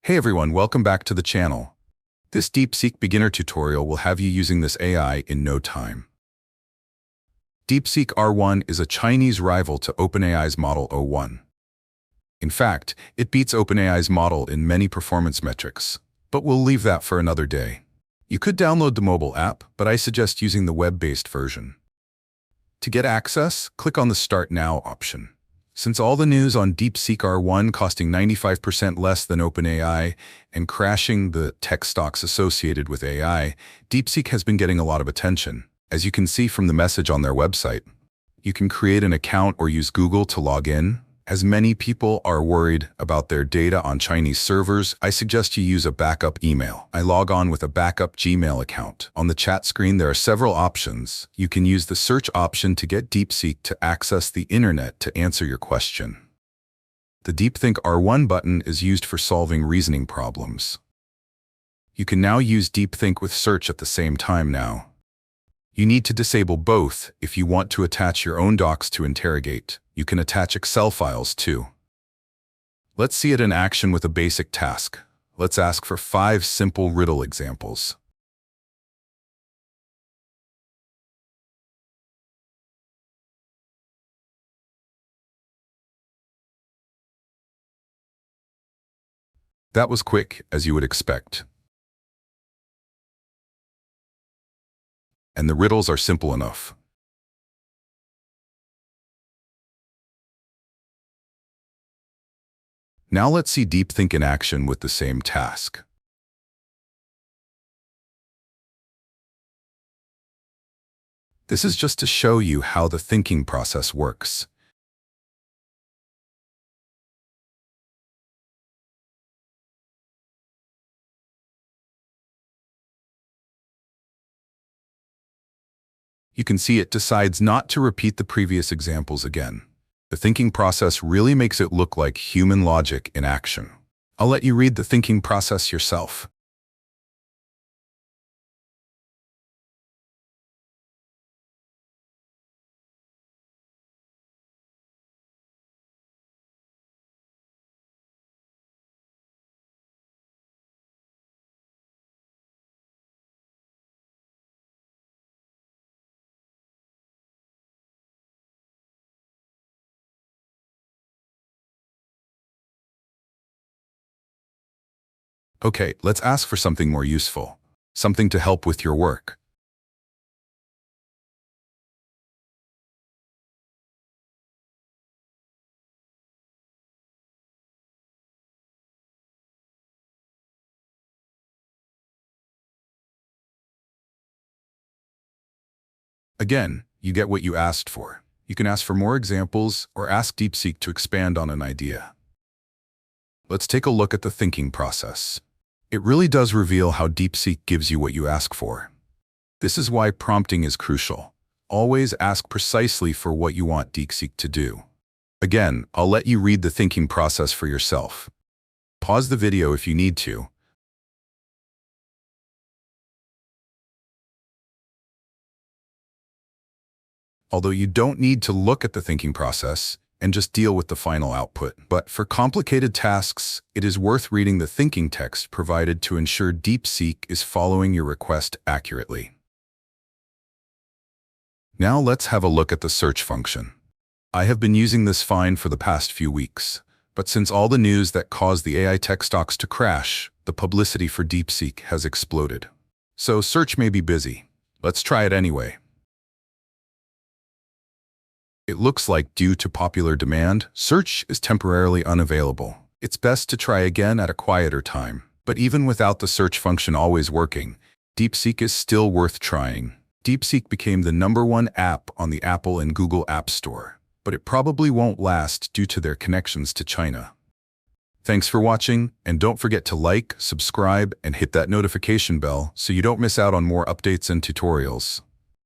Hey everyone, welcome back to the channel. This DeepSeek beginner tutorial will have you using this AI in no time. DeepSeek R1 is a Chinese rival to OpenAI's Model O1. In fact, it beats OpenAI's model in many performance metrics, but we'll leave that for another day. You could download the mobile app, but I suggest using the web-based version. To get access, click on the Start Now option. Since all the news on DeepSeek R1 costing 95% less than OpenAI and crashing the tech stocks associated with AI, DeepSeek has been getting a lot of attention. As you can see from the message on their website, you can create an account or use Google to log in. As many people are worried about their data on Chinese servers, I suggest you use a backup email. I log on with a backup Gmail account. On the chat screen, there are several options. You can use the search option to get DeepSeek to access the internet to answer your question. The DeepThink R1 button is used for solving reasoning problems. You can now use DeepThink with search at the same time now. You need to disable both if you want to attach your own docs to interrogate. You can attach Excel files too. Let's see it in action with a basic task. Let's ask for 5 simple riddle examples. That was quick, as you would expect. And the riddles are simple enough. Now let's see DeepThink in action with the same task. This is just to show you how the thinking process works. You can see it decides not to repeat the previous examples again. The thinking process really makes it look like human logic in action. I'll let you read the thinking process yourself. Okay, let's ask for something more useful. Something to help with your work. Again, you get what you asked for. You can ask for more examples or ask DeepSeek to expand on an idea. Let's take a look at the thinking process. It really does reveal how DeepSeek gives you what you ask for. This is why prompting is crucial. Always ask precisely for what you want DeepSeek to do. Again, I'll let you read the thinking process for yourself. Pause the video if you need to. Although you don't need to look at the thinking process and just deal with the final output. But for complicated tasks, it is worth reading the thinking text provided to ensure DeepSeek is following your request accurately. Now let's have a look at the search function. I have been using this fine for the past few weeks, but since all the news that caused the AI tech stocks to crash, the publicity for DeepSeek has exploded. So search may be busy. Let's try it anyway. It looks like, due to popular demand, search is temporarily unavailable. It's best to try again at a quieter time. But even without the search function always working, DeepSeek is still worth trying. DeepSeek became the #1 app on the Apple and Google App Store, but it probably won't last due to their connections to China. Thanks for watching, and don't forget to like, subscribe, and hit that notification bell so you don't miss out on more updates and tutorials.